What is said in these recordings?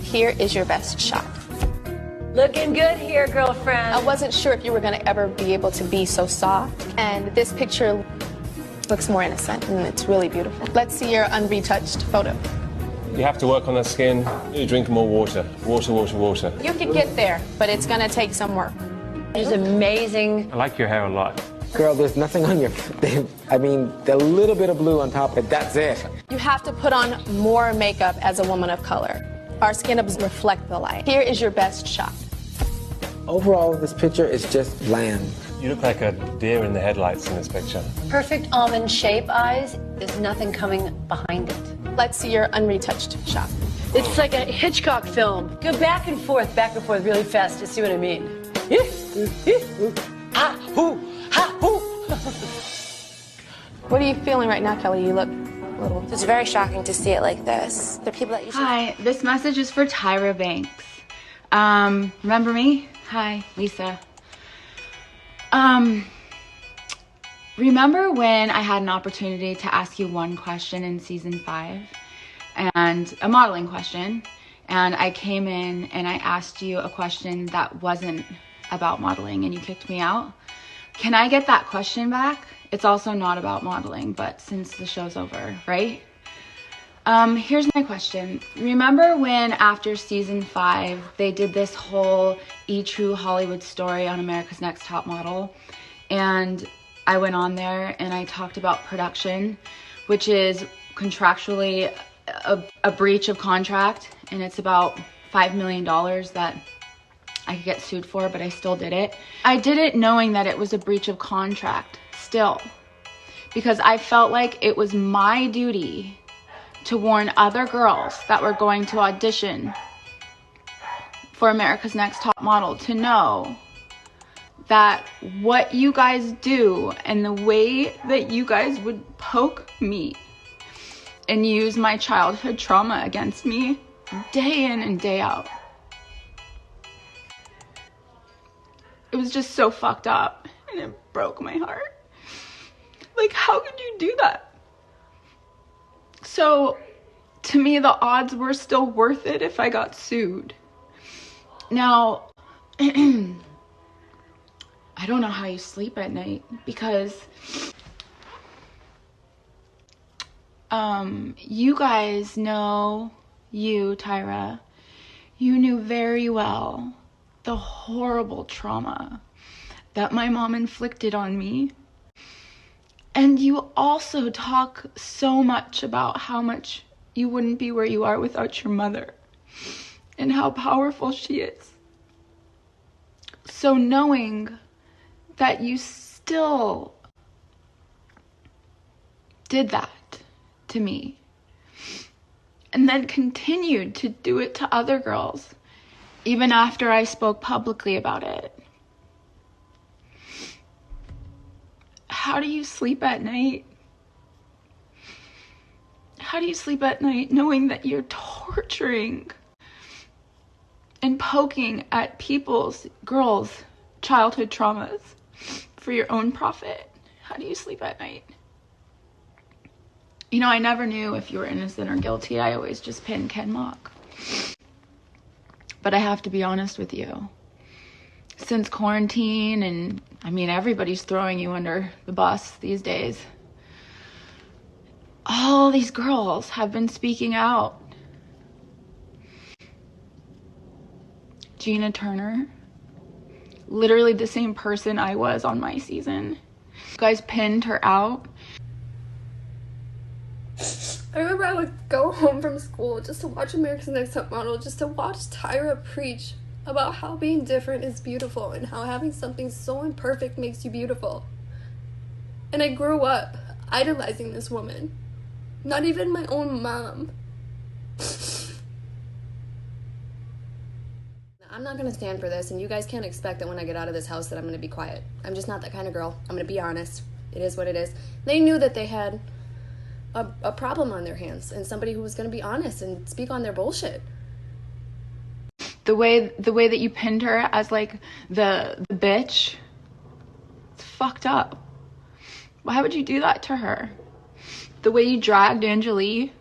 Here is your best shot. Looking good here, girlfriend. I wasn't sure if you were going to ever be able to be so soft, and this picture looks more innocent, and it's really beautiful. Let's see your unretouched photo. You have to work on that skin. You drink more water. Water, water, water. You can get there, but it's going to take some work. It's amazing. I like your hair a lot. Girl, there's nothing on your... I mean, a little bit of blue on top, but that's it. You have to put on more makeup as a woman of color. Our skin doesn't reflect the light. Here is your best shot. Overall, this picture is just bland. You look like a deer in the headlights in this picture. Perfect almond shape eyes. There's nothing coming behind it. Let's see your unretouched shot. It's like a Hitchcock film. Go back and forth really fast to see what I mean. What are you feeling right now, Kelly? You look a little... It's very shocking to see it like this. The people that you should... Hi, this message is for Tyra Banks. Remember me? Hi, Lisa. Remember when I had an opportunity to ask you one question in season 5? And a modeling question. And I came in and I asked you a question that wasn't about modeling and you kicked me out? Can I get that question back? It's also not about modeling, but since the show's over, right? Here's my question. Remember when after season 5, they did this whole True Hollywood story on America's Next Top Model? And I went on there and I talked about production, which is contractually a breach of contract. And it's about $5 million that I could get sued for, but I still did it. I did it knowing that it was a breach of contract still, because I felt like it was my duty to warn other girls that were going to audition for America's Next Top Model to know that what you guys do and the way that you guys would poke me and use my childhood trauma against me day in and day out. It was just so fucked up and it broke my heart. Like, how could you do that? So, to me, the odds were still worth it if I got sued. Now, I don't know how you sleep at night because you guys know, Tyra, you knew very well the horrible trauma that my mom inflicted on me. And you also talk so much about how much you wouldn't be where you are without your mother and how powerful she is. So knowing that you still did that to me and then continued to do it to other girls even after I spoke publicly about it. How do you sleep at night? How do you sleep at night knowing that you're torturing and poking at girls' childhood traumas for your own profit? How do you sleep at night? You know, I never knew if you were innocent or guilty. I always just pinned Ken Mock. But I have to be honest with you. Since quarantine, and I mean, everybody's throwing you under the bus these days, all these girls have been speaking out. Gina Turner, literally the same person I was on my season. You guys pinned her out. I remember I would go home from school just to watch America's Next Top Model, just to watch Tyra preach about how being different is beautiful and how having something so imperfect makes you beautiful. And I grew up idolizing this woman. Not even my own mom. I'm not going to stand for this, and you guys can't expect that when I get out of this house that I'm going to be quiet. I'm just not that kind of girl. I'm going to be honest. It is what it is. They knew that they had a problem on their hands and somebody who was going to be honest and speak on their bullshit. The way that you pinned her as like the bitch, it's fucked up. Why would you do that to her? The way you dragged Angelique,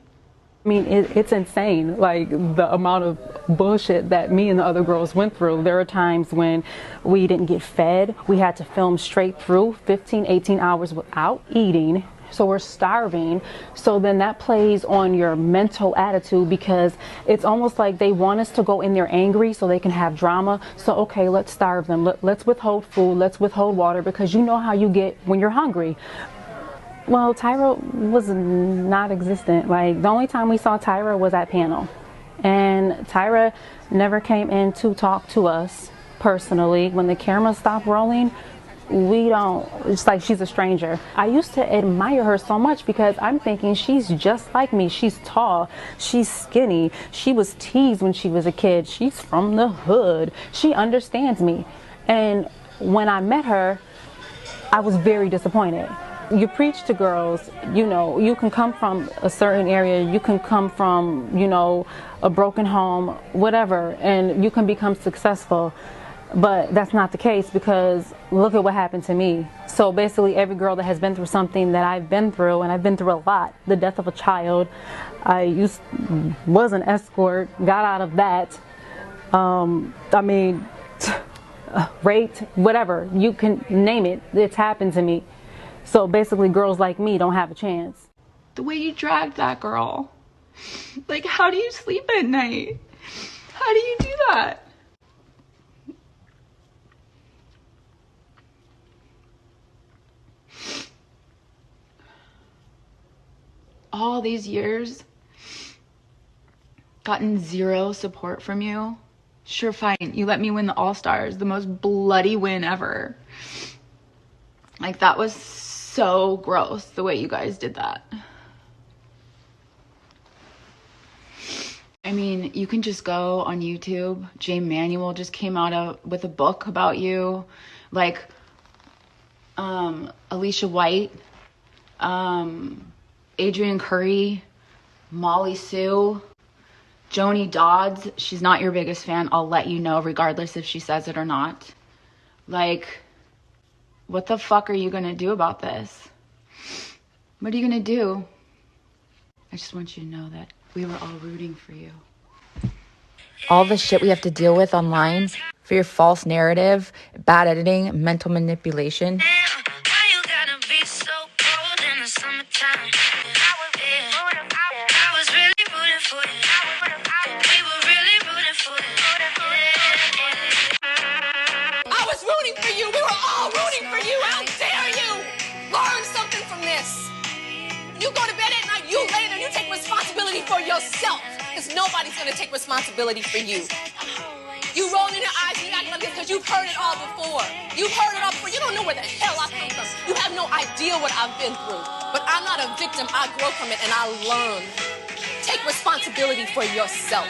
I mean, it's insane, like the amount of bullshit that me and the other girls went through. There are times when we didn't get fed. We had to film straight through 15, 18 hours without eating. So we're starving. So then that plays on your mental attitude, because it's almost like they want us to go in there angry so they can have drama. So, okay, let's starve them. Let's withhold food. Let's withhold water, because you know how you get when you're hungry. Well, Tyra was not existent. Like, the only time we saw Tyra was at panel. And Tyra never came in to talk to us personally. When the camera stopped rolling, it's like she's a stranger. I used to admire her so much because I'm thinking she's just like me. She's tall, she's skinny, she was teased when she was a kid, she's from the hood, she understands me. And when I met her, I was very disappointed. You preach to girls, you know, you can come from a certain area, you can come from, you know, a broken home, whatever, and you can become successful. But that's not the case, because look at what happened to me. So basically every girl that has been through something that I've been through, and I've been through a lot, the death of a child, was an escort, got out of that, I mean, raped, whatever, you can name it, it's happened to me. So basically girls like me don't have a chance. The way you dragged that girl. Like, how do you sleep at night? How do you do that? All these years, gotten zero support from you. Sure, fine, you let me win the All-Stars, the most bloody win ever. Like, that was so gross, the way you guys did that. I mean, you can just go on YouTube. Jay Manuel just came out with a book about you. Like, Alicia White, Adrian Curry, Molly Sue, Joni Dodds. She's not your biggest fan, I'll let you know, regardless if she says it or not. Like, what the fuck are you gonna do about this? What are you gonna do? I just want you to know that we were all rooting for you. All the shit we have to deal with online for your false narrative, bad editing, mental manipulation. Rooting for you. We were all rooting for you. How dare you learn something from this? You go to bed at night, you lay there, you take responsibility for yourself, because nobody's going to take responsibility for you. You roll in your eyes and you act like this because you've heard it all before. You've heard it all before. You don't know where the hell I come from. You have no idea what I've been through. But I'm not a victim. I grow from it and I learn. Take responsibility for yourself.